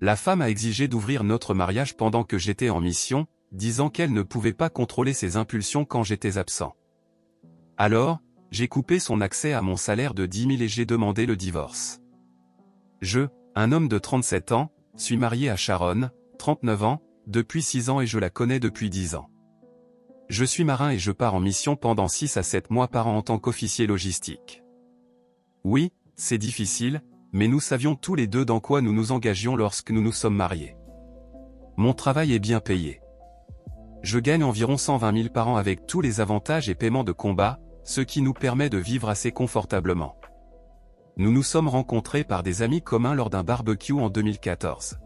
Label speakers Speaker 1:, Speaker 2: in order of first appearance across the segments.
Speaker 1: La femme a exigé d'ouvrir notre mariage pendant que j'étais en mission, disant qu'elle ne pouvait pas contrôler ses impulsions quand j'étais absent. Alors, j'ai coupé son accès à mon salaire de 10 000 et j'ai demandé le divorce. Un homme de 37 ans, suis marié à Sharon, 39 ans, depuis 6 ans et je la connais depuis 10 ans. Je suis marin et je pars en mission pendant 6 à 7 mois par an en tant qu'officier logistique. Oui, c'est difficile, mais nous savions tous les deux dans quoi nous nous engagions lorsque nous nous sommes mariés. Mon travail est bien payé. Je gagne environ 120 000 par an avec tous les avantages et paiements de combat, ce qui nous permet de vivre assez confortablement. Nous nous sommes rencontrés par des amis communs lors d'un barbecue en 2014.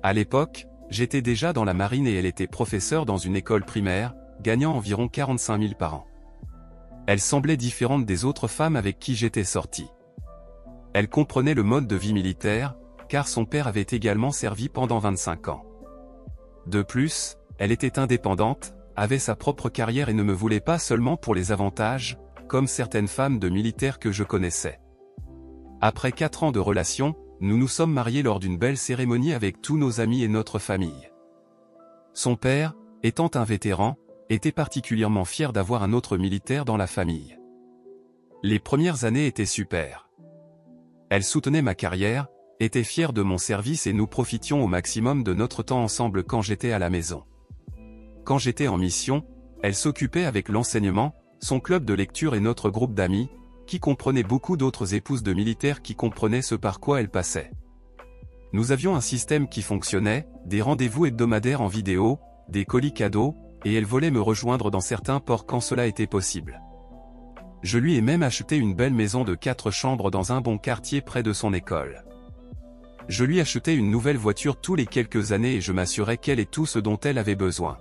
Speaker 1: À l'époque, j'étais déjà dans la marine et elle était professeure dans une école primaire, gagnant environ 45 000 par an. Elle semblait différente des autres femmes avec qui j'étais sorti. Elle comprenait le mode de vie militaire, car son père avait également servi pendant 25 ans. De plus, elle était indépendante, avait sa propre carrière et ne me voulait pas seulement pour les avantages, comme certaines femmes de militaires que je connaissais. Après 4 ans de relation, nous nous sommes mariés lors d'une belle cérémonie avec tous nos amis et notre famille. Son père, étant un vétéran, était particulièrement fier d'avoir un autre militaire dans la famille. Les premières années étaient super. Elle soutenait ma carrière, était fière de mon service et nous profitions au maximum de notre temps ensemble quand j'étais à la maison. Quand j'étais en mission, elle s'occupait avec l'enseignement, son club de lecture et notre groupe d'amis, qui comprenait beaucoup d'autres épouses de militaires qui comprenaient ce par quoi elle passait. Nous avions un système qui fonctionnait, des rendez-vous hebdomadaires en vidéo, des colis cadeaux, et elle volait me rejoindre dans certains ports quand cela était possible. Je lui ai même acheté une belle maison de 4 chambres dans un bon quartier près de son école. Je lui achetais une nouvelle voiture tous les quelques années et je m'assurais qu'elle ait tout ce dont elle avait besoin.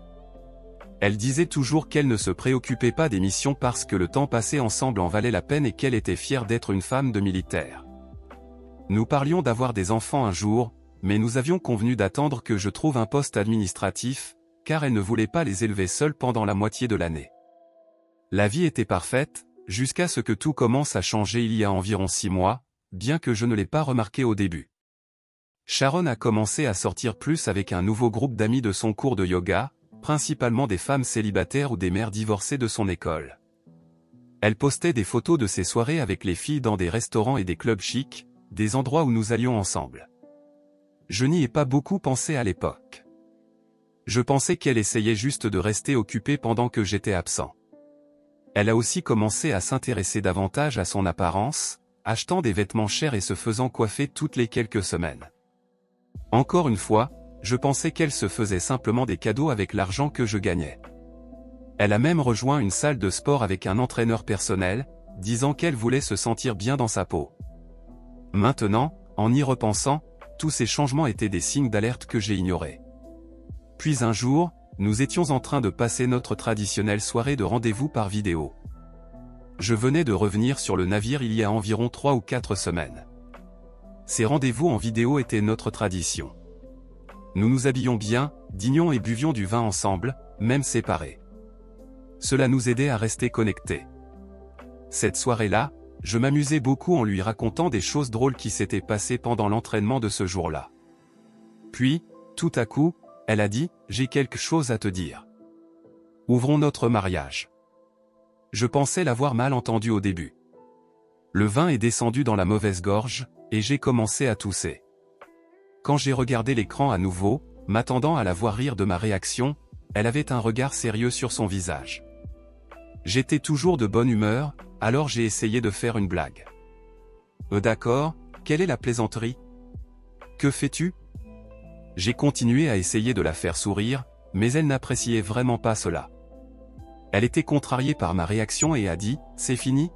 Speaker 1: Elle disait toujours qu'elle ne se préoccupait pas des missions parce que le temps passé ensemble en valait la peine et qu'elle était fière d'être une femme de militaire. Nous parlions d'avoir des enfants un jour, mais nous avions convenu d'attendre que je trouve un poste administratif, car elle ne voulait pas les élever seule pendant la moitié de l'année. La vie était parfaite, jusqu'à ce que tout commence à changer il y a environ 6 mois, bien que je ne l'ai pas remarqué au début. Sharon a commencé à sortir plus avec un nouveau groupe d'amis de son cours de yoga, principalement des femmes célibataires ou des mères divorcées de son école. Elle postait des photos de ses soirées avec les filles dans des restaurants et des clubs chics, des endroits où nous allions ensemble. Je n'y ai pas beaucoup pensé à l'époque. Je pensais qu'elle essayait juste de rester occupée pendant que j'étais absent. Elle a aussi commencé à s'intéresser davantage à son apparence, achetant des vêtements chers et se faisant coiffer toutes les quelques semaines. Encore une fois, je pensais qu'elle se faisait simplement des cadeaux avec l'argent que je gagnais. Elle a même rejoint une salle de sport avec un entraîneur personnel, disant qu'elle voulait se sentir bien dans sa peau. Maintenant, en y repensant, tous ces changements étaient des signes d'alerte que j'ai ignorés. Puis un jour, nous étions en train de passer notre traditionnelle soirée de rendez-vous par vidéo. Je venais de revenir sur le navire il y a environ 3 ou 4 semaines. Ces rendez-vous en vidéo étaient notre tradition. Nous nous habillions bien, dînions et buvions du vin ensemble, même séparés. Cela nous aidait à rester connectés. Cette soirée-là, je m'amusais beaucoup en lui racontant des choses drôles qui s'étaient passées pendant l'entraînement de ce jour-là. Puis, tout à coup, elle a dit « J'ai quelque chose à te dire. Ouvrons notre mariage. » Je pensais l'avoir mal entendu au début. Le vin est descendu dans la mauvaise gorge, et j'ai commencé à tousser. Quand j'ai regardé l'écran à nouveau, m'attendant à la voir rire de ma réaction, elle avait un regard sérieux sur son visage. J'étais toujours de bonne humeur, alors j'ai essayé de faire une blague. D'accord, quelle est la plaisanterie? Que fais-tu? J'ai continué à essayer de la faire sourire, mais elle n'appréciait vraiment pas cela. Elle était contrariée par ma réaction et a dit « C'est fini?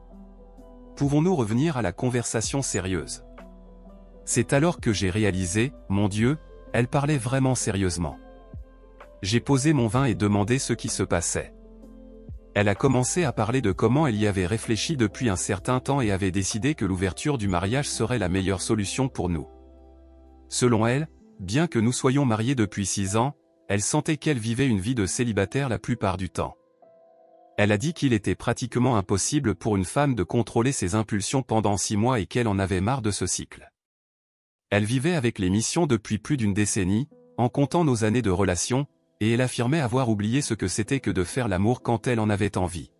Speaker 1: Pouvons-nous revenir à la conversation sérieuse ?» C'est alors que j'ai réalisé, mon Dieu, elle parlait vraiment sérieusement. J'ai posé mon vin et demandé ce qui se passait. Elle a commencé à parler de comment elle y avait réfléchi depuis un certain temps et avait décidé que l'ouverture du mariage serait la meilleure solution pour nous. Selon elle, bien que nous soyons mariés depuis 6 ans, elle sentait qu'elle vivait une vie de célibataire la plupart du temps. Elle a dit qu'il était pratiquement impossible pour une femme de contrôler ses impulsions pendant 6 mois et qu'elle en avait marre de ce cycle. Elle vivait avec l'émission depuis plus d'une décennie, en comptant nos années de relation, et elle affirmait avoir oublié ce que c'était que de faire l'amour quand elle en avait envie.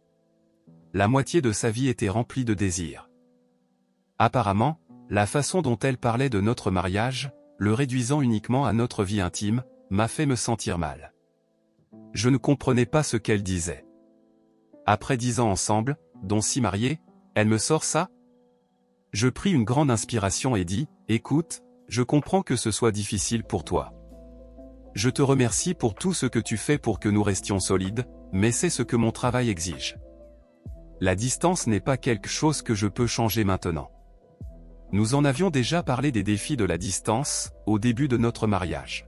Speaker 1: La moitié de sa vie était remplie de désirs. Apparemment, la façon dont elle parlait de notre mariage, le réduisant uniquement à notre vie intime, m'a fait me sentir mal. Je ne comprenais pas ce qu'elle disait. Après 10 ans ensemble, dont 6 mariés, elle me sort ça? Je pris une grande inspiration et dis, écoute, je comprends que ce soit difficile pour toi. Je te remercie pour tout ce que tu fais pour que nous restions solides, mais c'est ce que mon travail exige. La distance n'est pas quelque chose que je peux changer maintenant. Nous en avions déjà parlé des défis de la distance, au début de notre mariage.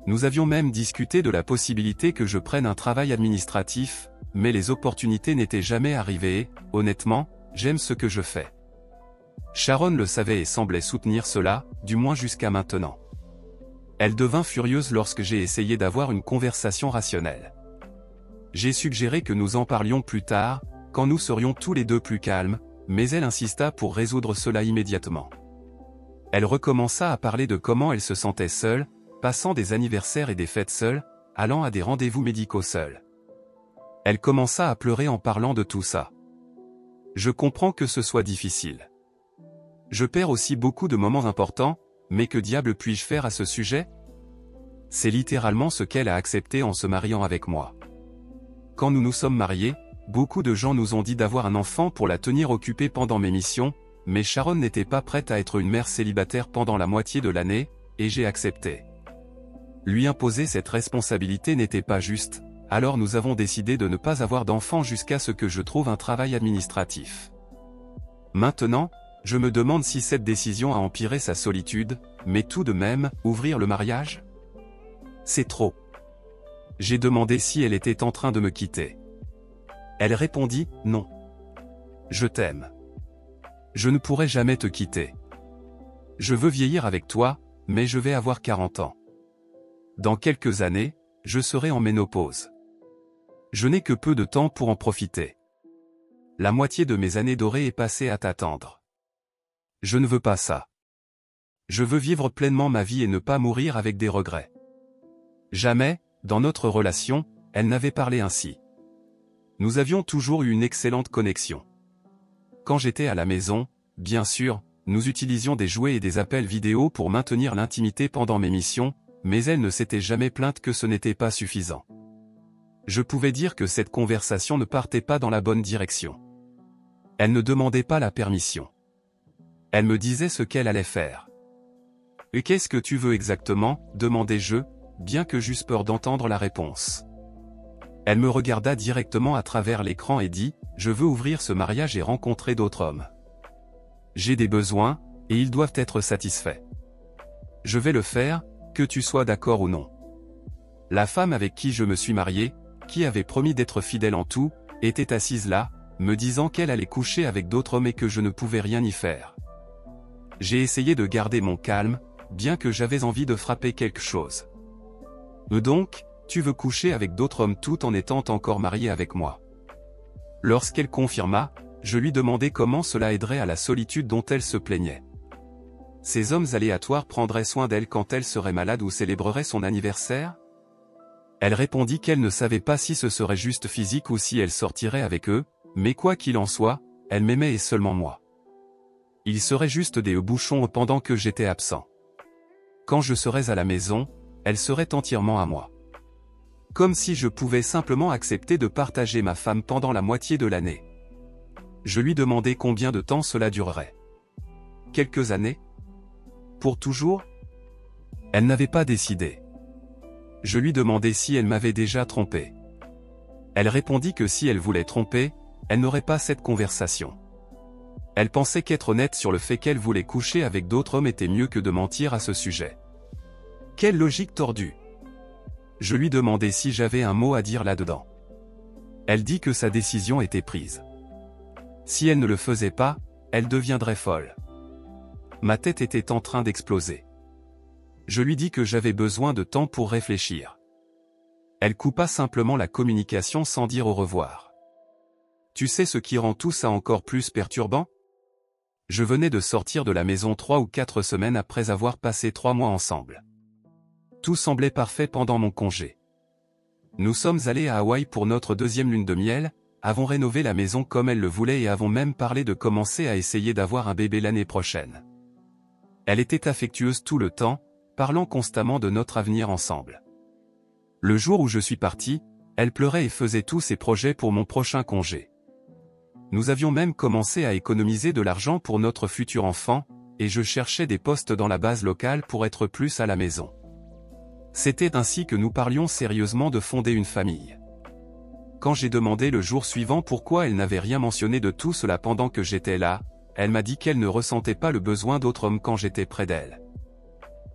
Speaker 1: Nous avions même discuté de la possibilité que je prenne un travail administratif, mais les opportunités n'étaient jamais arrivées et, honnêtement, j'aime ce que je fais. Sharon le savait et semblait soutenir cela, du moins jusqu'à maintenant. Elle devint furieuse lorsque j'ai essayé d'avoir une conversation rationnelle. J'ai suggéré que nous en parlions plus tard, quand nous serions tous les deux plus calmes, mais elle insista pour résoudre cela immédiatement. Elle recommença à parler de comment elle se sentait seule, passant des anniversaires et des fêtes seule, allant à des rendez-vous médicaux seule. Elle commença à pleurer en parlant de tout ça. Je comprends que ce soit difficile. Je perds aussi beaucoup de moments importants, mais que diable puis-je faire à ce sujet? C'est littéralement ce qu'elle a accepté en se mariant avec moi. Quand nous nous sommes mariés, beaucoup de gens nous ont dit d'avoir un enfant pour la tenir occupée pendant mes missions, mais Sharon n'était pas prête à être une mère célibataire pendant la moitié de l'année, et j'ai accepté. Lui imposer cette responsabilité n'était pas juste, alors nous avons décidé de ne pas avoir d'enfant jusqu'à ce que je trouve un travail administratif. Maintenant, je me demande si cette décision a empiré sa solitude, mais tout de même, ouvrir le mariage? C'est trop. J'ai demandé si elle était en train de me quitter. Elle répondit, non. Je t'aime. Je ne pourrai jamais te quitter. Je veux vieillir avec toi, mais je vais avoir 40 ans. Dans quelques années, je serai en ménopause. Je n'ai que peu de temps pour en profiter. La moitié de mes années dorées est passée à t'attendre. Je ne veux pas ça. Je veux vivre pleinement ma vie et ne pas mourir avec des regrets. Jamais, dans notre relation, elle n'avait parlé ainsi. Nous avions toujours eu une excellente connexion. Quand j'étais à la maison, bien sûr, nous utilisions des jouets et des appels vidéo pour maintenir l'intimité pendant mes missions, mais elle ne s'était jamais plainte que ce n'était pas suffisant. Je pouvais dire que cette conversation ne partait pas dans la bonne direction. Elle ne demandait pas la permission. Elle me disait ce qu'elle allait faire. « Et qu'est-ce que tu veux exactement ?» demandai-je, bien que j'eusse peur d'entendre la réponse. Elle me regarda directement à travers l'écran et dit, « Je veux ouvrir ce mariage et rencontrer d'autres hommes. J'ai des besoins, et ils doivent être satisfaits. Je vais le faire, que tu sois d'accord ou non. » La femme avec qui je me suis marié, qui avait promis d'être fidèle en tout, était assise là, me disant qu'elle allait coucher avec d'autres hommes et que je ne pouvais rien y faire. J'ai essayé de garder mon calme, bien que j'avais envie de frapper quelque chose. « Donc, tu veux coucher avec d'autres hommes tout en étant encore marié avec moi ?» Lorsqu'elle confirma, je lui demandai comment cela aiderait à la solitude dont elle se plaignait. Ces hommes aléatoires prendraient soin d'elle quand elle serait malade ou célébrerait son anniversaire? Elle répondit qu'elle ne savait pas si ce serait juste physique ou si elle sortirait avec eux, mais quoi qu'il en soit, elle m'aimait et seulement moi. Ils seraient juste des bouchons pendant que j'étais absent. Quand je serais à la maison, elle serait entièrement à moi. Comme si je pouvais simplement accepter de partager ma femme pendant la moitié de l'année. Je lui demandai combien de temps cela durerait. Quelques années? Pour toujours? Elle n'avait pas décidé. Je lui demandai si elle m'avait déjà trompé. Elle répondit que si elle voulait tromper, elle n'aurait pas cette conversation. Elle pensait qu'être honnête sur le fait qu'elle voulait coucher avec d'autres hommes était mieux que de mentir à ce sujet. Quelle logique tordue! Je lui demandai si j'avais un mot à dire là-dedans. Elle dit que sa décision était prise. Si elle ne le faisait pas, elle deviendrait folle. Ma tête était en train d'exploser. Je lui dis que j'avais besoin de temps pour réfléchir. Elle coupa simplement la communication sans dire au revoir. Tu sais ce qui rend tout ça encore plus perturbant? Je venais de sortir de la maison 3 ou 4 semaines après avoir passé 3 mois ensemble. Tout semblait parfait pendant mon congé. Nous sommes allés à Hawaï pour notre deuxième lune de miel, avons rénové la maison comme elle le voulait et avons même parlé de commencer à essayer d'avoir un bébé l'année prochaine. Elle était affectueuse tout le temps, parlant constamment de notre avenir ensemble. Le jour où je suis parti, elle pleurait et faisait tous ses projets pour mon prochain congé. Nous avions même commencé à économiser de l'argent pour notre futur enfant, et je cherchais des postes dans la base locale pour être plus à la maison. C'était ainsi que nous parlions sérieusement de fonder une famille. Quand j'ai demandé le jour suivant pourquoi elle n'avait rien mentionné de tout cela pendant que j'étais là, elle m'a dit qu'elle ne ressentait pas le besoin d'autre homme quand j'étais près d'elle.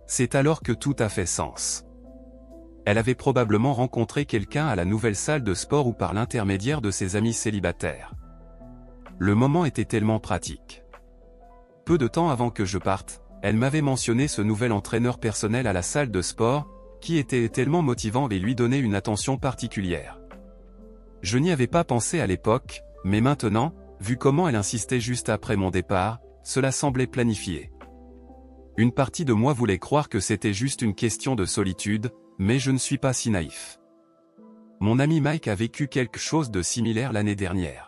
Speaker 1: C'est alors que tout a fait sens. Elle avait probablement rencontré quelqu'un à la nouvelle salle de sport ou par l'intermédiaire de ses amis célibataires. Le moment était tellement pratique. Peu de temps avant que je parte, elle m'avait mentionné ce nouvel entraîneur personnel à la salle de sport, qui était tellement motivant et lui donnait une attention particulière. Je n'y avais pas pensé à l'époque, mais maintenant, vu comment elle insistait juste après mon départ, cela semblait planifié. Une partie de moi voulait croire que c'était juste une question de solitude, mais je ne suis pas si naïf. Mon ami Mike a vécu quelque chose de similaire l'année dernière.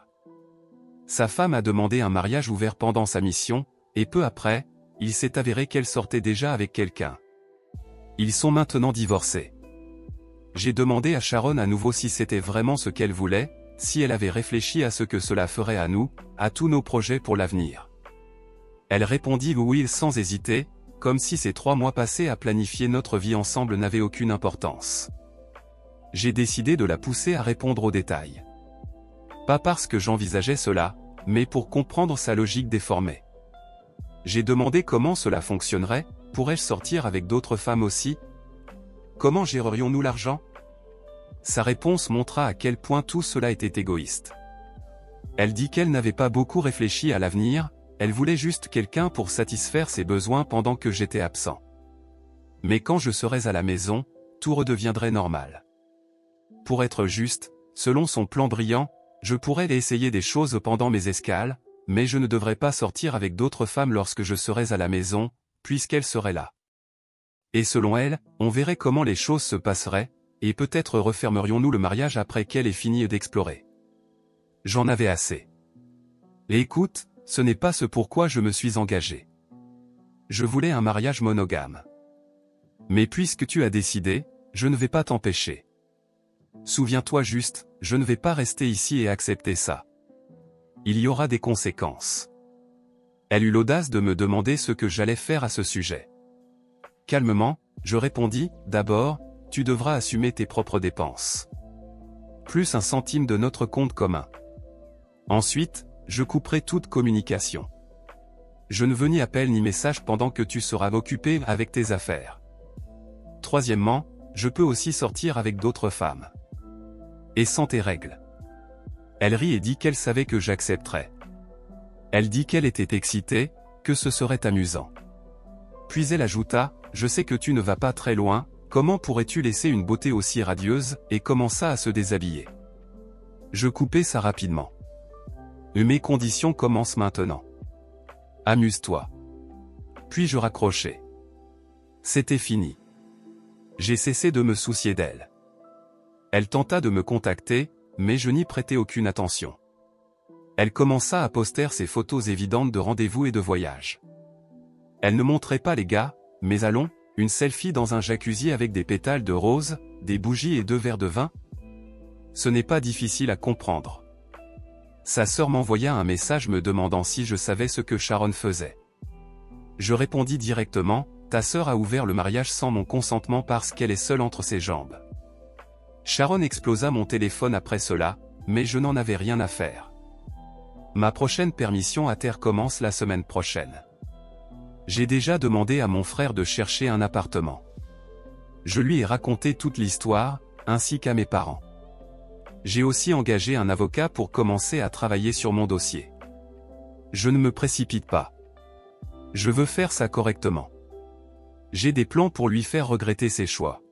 Speaker 1: Sa femme a demandé un mariage ouvert pendant sa mission, et peu après, il s'est avéré qu'elle sortait déjà avec quelqu'un. Ils sont maintenant divorcés. J'ai demandé à Sharon à nouveau si c'était vraiment ce qu'elle voulait, si elle avait réfléchi à ce que cela ferait à nous, à tous nos projets pour l'avenir. Elle répondit oui sans hésiter, comme si ces 3 mois passés à planifier notre vie ensemble n'avaient aucune importance. J'ai décidé de la pousser à répondre aux détails. Pas parce que j'envisageais cela, mais pour comprendre sa logique déformée. J'ai demandé comment cela fonctionnerait, pourrais-je sortir avec d'autres femmes aussi? Comment gérerions-nous l'argent? Sa réponse montra à quel point tout cela était égoïste. Elle dit qu'elle n'avait pas beaucoup réfléchi à l'avenir, elle voulait juste quelqu'un pour satisfaire ses besoins pendant que j'étais absent. Mais quand je serais à la maison, tout redeviendrait normal. Pour être juste, selon son plan brillant, je pourrais essayer des choses pendant mes escales, mais je ne devrais pas sortir avec d'autres femmes lorsque je serais à la maison, puisqu'elle serait là. Et selon elle, on verrait comment les choses se passeraient, et peut-être refermerions-nous le mariage après qu'elle ait fini d'explorer. J'en avais assez. Et écoute, ce n'est pas ce pourquoi je me suis engagé. Je voulais un mariage monogame. Mais puisque tu as décidé, je ne vais pas t'empêcher. Souviens-toi juste, je ne vais pas rester ici et accepter ça. Il y aura des conséquences. Elle eut l'audace de me demander ce que j'allais faire à ce sujet. Calmement, je répondis, d'abord, tu devras assumer tes propres dépenses. Plus 1 centime de notre compte commun. Ensuite, je couperai toute communication. Je ne veux ni appel ni message pendant que tu seras occupé avec tes affaires. Troisièmement, je peux aussi sortir avec d'autres femmes. Et sans tes règles. Elle rit et dit qu'elle savait que j'accepterais. Elle dit qu'elle était excitée, que ce serait amusant. Puis elle ajouta, je sais que tu ne vas pas très loin, comment pourrais-tu laisser une beauté aussi radieuse, et commença à se déshabiller. Je coupai ça rapidement. Mes conditions commencent maintenant. Amuse-toi. Puis je raccrochai. C'était fini. J'ai cessé de me soucier d'elle. Elle tenta de me contacter, mais je n'y prêtais aucune attention. Elle commença à poster ses photos évidentes de rendez-vous et de voyage. Elle ne montrait pas les gars, mais allons, une selfie dans un jacuzzi avec des pétales de rose, des bougies et 2 verres de vin? Ce n'est pas difficile à comprendre. Sa sœur m'envoya un message me demandant si je savais ce que Sharon faisait. Je répondis directement, ta sœur a ouvert le mariage sans mon consentement parce qu'elle est seule entre ses jambes. Sharon explosa mon téléphone après cela, mais je n'en avais rien à faire. Ma prochaine permission à terre commence la semaine prochaine. J'ai déjà demandé à mon frère de chercher un appartement. Je lui ai raconté toute l'histoire, ainsi qu'à mes parents. J'ai aussi engagé un avocat pour commencer à travailler sur mon dossier. Je ne me précipite pas. Je veux faire ça correctement. J'ai des plans pour lui faire regretter ses choix.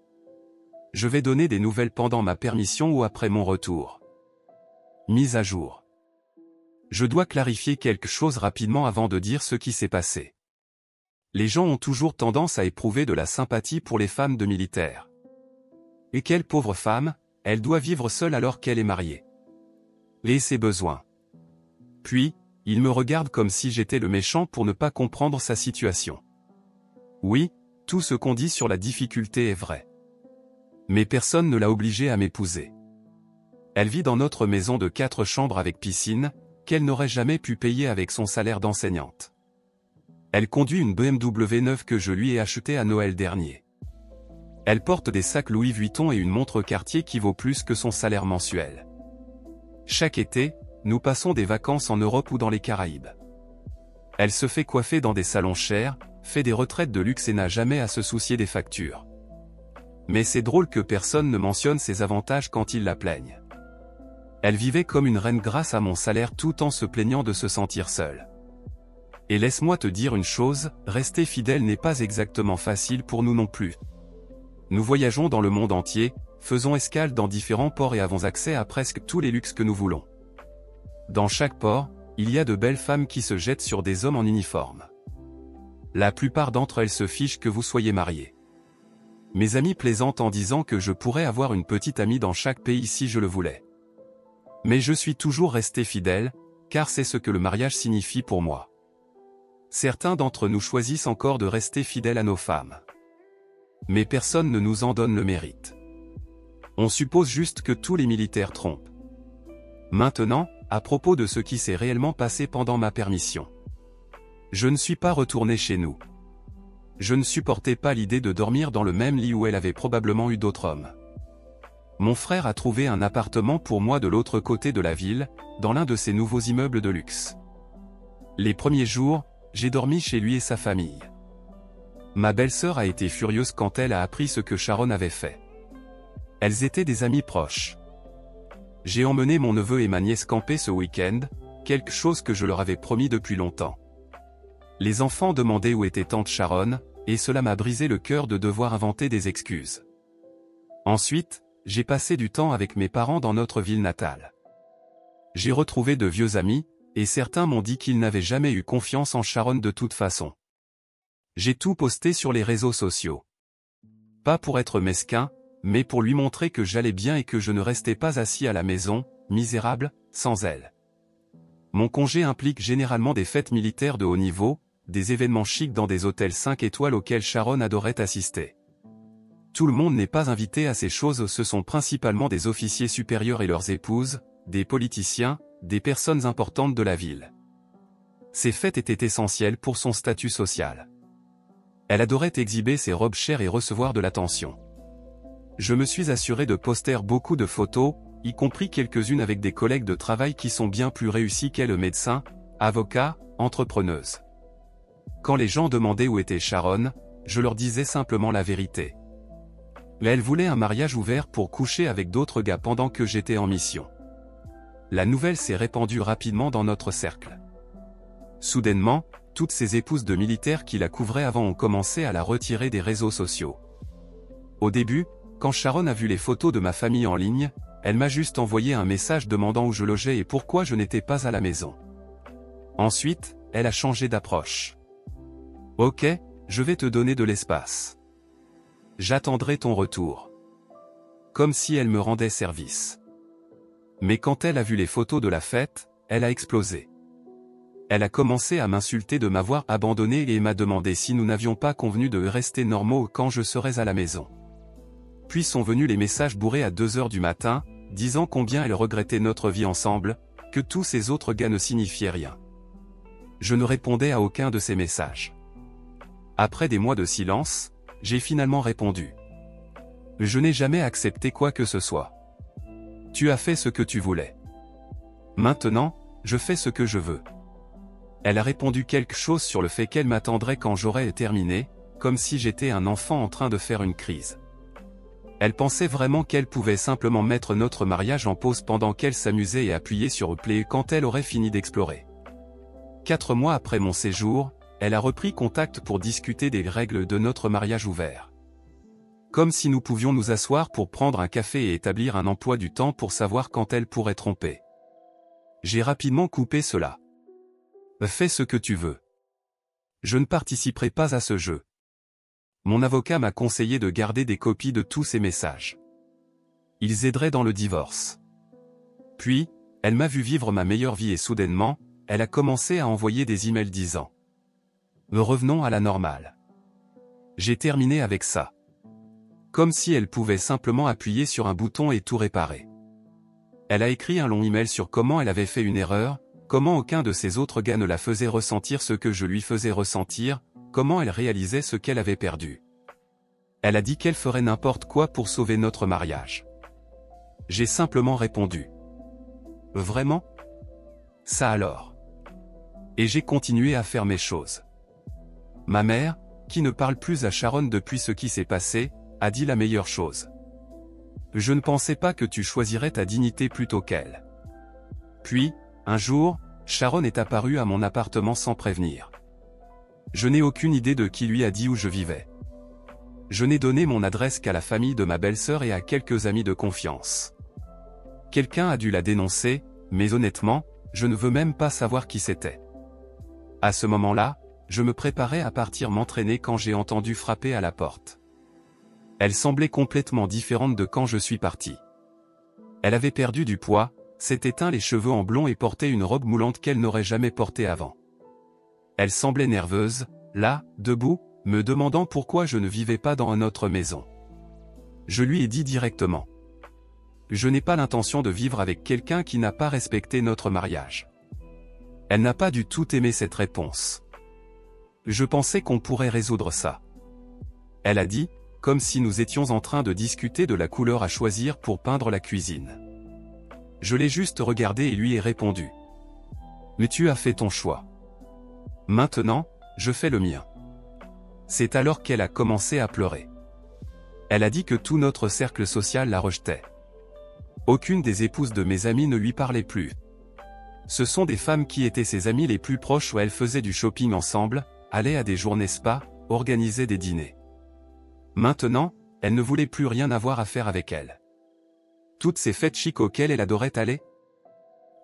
Speaker 1: Je vais donner des nouvelles pendant ma permission ou après mon retour. Mise à jour. Je dois clarifier quelque chose rapidement avant de dire ce qui s'est passé. Les gens ont toujours tendance à éprouver de la sympathie pour les femmes de militaires. Et quelle pauvre femme, elle doit vivre seule alors qu'elle est mariée. Et ses besoins. Puis, il me regarde comme si j'étais le méchant pour ne pas comprendre sa situation. Oui, tout ce qu'on dit sur la difficulté est vrai. Mais personne ne l'a obligée à m'épouser. Elle vit dans notre maison de 4 chambres avec piscine, qu'elle n'aurait jamais pu payer avec son salaire d'enseignante. Elle conduit une BMW neuve que je lui ai achetée à Noël dernier. Elle porte des sacs Louis Vuitton et une montre Cartier qui vaut plus que son salaire mensuel. Chaque été, nous passons des vacances en Europe ou dans les Caraïbes. Elle se fait coiffer dans des salons chers, fait des retraites de luxe et n'a jamais à se soucier des factures. Mais c'est drôle que personne ne mentionne ses avantages quand ils la plaignent. Elle vivait comme une reine grâce à mon salaire tout en se plaignant de se sentir seule. Et laisse-moi te dire une chose, rester fidèle n'est pas exactement facile pour nous non plus. Nous voyageons dans le monde entier, faisons escale dans différents ports et avons accès à presque tous les luxes que nous voulons. Dans chaque port, il y a de belles femmes qui se jettent sur des hommes en uniforme. La plupart d'entre elles se fichent que vous soyez mariés. Mes amis plaisantent en disant que je pourrais avoir une petite amie dans chaque pays si je le voulais. Mais je suis toujours resté fidèle, car c'est ce que le mariage signifie pour moi. Certains d'entre nous choisissent encore de rester fidèles à nos femmes. Mais personne ne nous en donne le mérite. On suppose juste que tous les militaires trompent. Maintenant, à propos de ce qui s'est réellement passé pendant ma permission. Je ne suis pas retourné chez nous. Je ne supportais pas l'idée de dormir dans le même lit où elle avait probablement eu d'autres hommes. Mon frère a trouvé un appartement pour moi de l'autre côté de la ville, dans l'un de ses nouveaux immeubles de luxe. Les premiers jours, j'ai dormi chez lui et sa famille. Ma belle-sœur a été furieuse quand elle a appris ce que Sharon avait fait. Elles étaient des amies proches. J'ai emmené mon neveu et ma nièce camper ce week-end, quelque chose que je leur avais promis depuis longtemps. Les enfants demandaient où était tante Sharon, et cela m'a brisé le cœur de devoir inventer des excuses. Ensuite, j'ai passé du temps avec mes parents dans notre ville natale. J'ai retrouvé de vieux amis, et certains m'ont dit qu'ils n'avaient jamais eu confiance en Sharon de toute façon. J'ai tout posté sur les réseaux sociaux. Pas pour être mesquin, mais pour lui montrer que j'allais bien et que je ne restais pas assis à la maison, misérable, sans elle. Mon congé implique généralement des fêtes militaires de haut niveau, des événements chics dans des hôtels 5 étoiles auxquels Sharon adorait assister. Tout le monde n'est pas invité à ces choses, ce sont principalement des officiers supérieurs et leurs épouses, des politiciens, des personnes importantes de la ville. Ces fêtes étaient essentielles pour son statut social. Elle adorait exhiber ses robes chères et recevoir de l'attention. Je me suis assuré de poster beaucoup de photos, y compris quelques-unes avec des collègues de travail qui sont bien plus réussis qu'elle, médecins, avocats, entrepreneuses. Quand les gens demandaient où était Sharon, je leur disais simplement la vérité. Mais elle voulait un mariage ouvert pour coucher avec d'autres gars pendant que j'étais en mission. La nouvelle s'est répandue rapidement dans notre cercle. Soudainement, toutes ces épouses de militaires qui la couvraient avant ont commencé à la retirer des réseaux sociaux. Au début, quand Sharon a vu les photos de ma famille en ligne, elle m'a juste envoyé un message demandant où je logeais et pourquoi je n'étais pas à la maison. Ensuite, elle a changé d'approche. Ok, je vais te donner de l'espace. J'attendrai ton retour. Comme si elle me rendait service. Mais quand elle a vu les photos de la fête, elle a explosé. Elle a commencé à m'insulter de m'avoir abandonné et m'a demandé si nous n'avions pas convenu de rester normaux quand je serais à la maison. Puis sont venus les messages bourrés à 2 heures du matin, disant combien elle regrettait notre vie ensemble, que tous ces autres gars ne signifiaient rien. Je ne répondais à aucun de ces messages. Après des mois de silence, j'ai finalement répondu. Je n'ai jamais accepté quoi que ce soit. Tu as fait ce que tu voulais. Maintenant, je fais ce que je veux. Elle a répondu quelque chose sur le fait qu'elle m'attendrait quand j'aurais terminé, comme si j'étais un enfant en train de faire une crise. Elle pensait vraiment qu'elle pouvait simplement mettre notre mariage en pause pendant qu'elle s'amusait et appuyer sur play quand elle aurait fini d'explorer. 4 mois après mon séjour, elle a repris contact pour discuter des règles de notre mariage ouvert. Comme si nous pouvions nous asseoir pour prendre un café et établir un emploi du temps pour savoir quand elle pourrait tromper. J'ai rapidement coupé cela. Fais ce que tu veux. Je ne participerai pas à ce jeu. Mon avocat m'a conseillé de garder des copies de tous ces messages. Ils aideraient dans le divorce. Puis, elle m'a vu vivre ma meilleure vie et soudainement, elle a commencé à envoyer des emails disant « Revenons à la normale ». J'ai terminé avec ça. Comme si elle pouvait simplement appuyer sur un bouton et tout réparer. Elle a écrit un long email sur comment elle avait fait une erreur, comment aucun de ses autres gars ne la faisait ressentir ce que je lui faisais ressentir, comment elle réalisait ce qu'elle avait perdu. Elle a dit qu'elle ferait n'importe quoi pour sauver notre mariage. J'ai simplement répondu. Vraiment? Ça alors. Et j'ai continué à faire mes choses. Ma mère, qui ne parle plus à Sharon depuis ce qui s'est passé, a dit la meilleure chose. Je ne pensais pas que tu choisirais ta dignité plutôt qu'elle. Puis, un jour, Sharon est apparue à mon appartement sans prévenir. Je n'ai aucune idée de qui lui a dit où je vivais. Je n'ai donné mon adresse qu'à la famille de ma belle-sœur et à quelques amis de confiance. Quelqu'un a dû la dénoncer, mais honnêtement, je ne veux même pas savoir qui c'était. À ce moment-là, je me préparais à partir m'entraîner quand j'ai entendu frapper à la porte. Elle semblait complètement différente de quand je suis parti. Elle avait perdu du poids, s'était teint les cheveux en blond et portait une robe moulante qu'elle n'aurait jamais portée avant. Elle semblait nerveuse, là, debout, me demandant pourquoi je ne vivais pas dans une autre maison. Je lui ai dit directement. Je n'ai pas l'intention de vivre avec quelqu'un qui n'a pas respecté notre mariage. Elle n'a pas du tout aimé cette réponse. Je pensais qu'on pourrait résoudre ça. Elle a dit, comme si nous étions en train de discuter de la couleur à choisir pour peindre la cuisine. Je l'ai juste regardé et lui ai répondu. Mais tu as fait ton choix. Maintenant, je fais le mien. C'est alors qu'elle a commencé à pleurer. Elle a dit que tout notre cercle social la rejetait. Aucune des épouses de mes amis ne lui parlait plus. Ce sont des femmes qui étaient ses amies les plus proches où elles faisaient du shopping ensemble, allaient à des journées spa, organisaient des dîners. Maintenant, elle ne voulait plus rien avoir à faire avec elle. Toutes ces fêtes chic auxquelles elle adorait aller?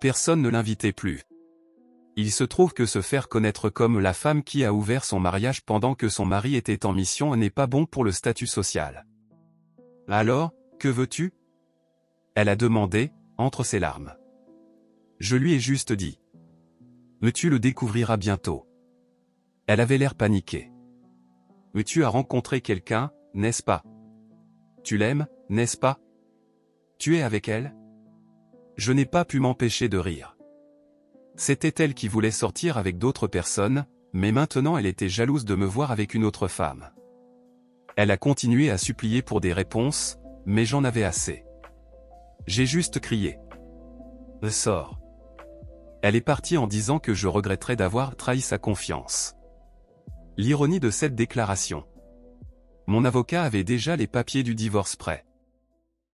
Speaker 1: Personne ne l'invitait plus. Il se trouve que se faire connaître comme la femme qui a ouvert son mariage pendant que son mari était en mission n'est pas bon pour le statut social. Alors, que veux-tu? Elle a demandé, entre ses larmes. Je lui ai juste dit. Mais tu le découvriras bientôt. Elle avait l'air paniquée. Mais tu as rencontré quelqu'un, n'est-ce pas? Tu l'aimes, n'est-ce pas? Tu es avec elle? Je n'ai pas pu m'empêcher de rire. C'était elle qui voulait sortir avec d'autres personnes, mais maintenant elle était jalouse de me voir avec une autre femme. Elle a continué à supplier pour des réponses, mais j'en avais assez. J'ai juste crié. Sors. Elle est partie en disant que je regretterais d'avoir trahi sa confiance. L'ironie de cette déclaration. Mon avocat avait déjà les papiers du divorce prêts.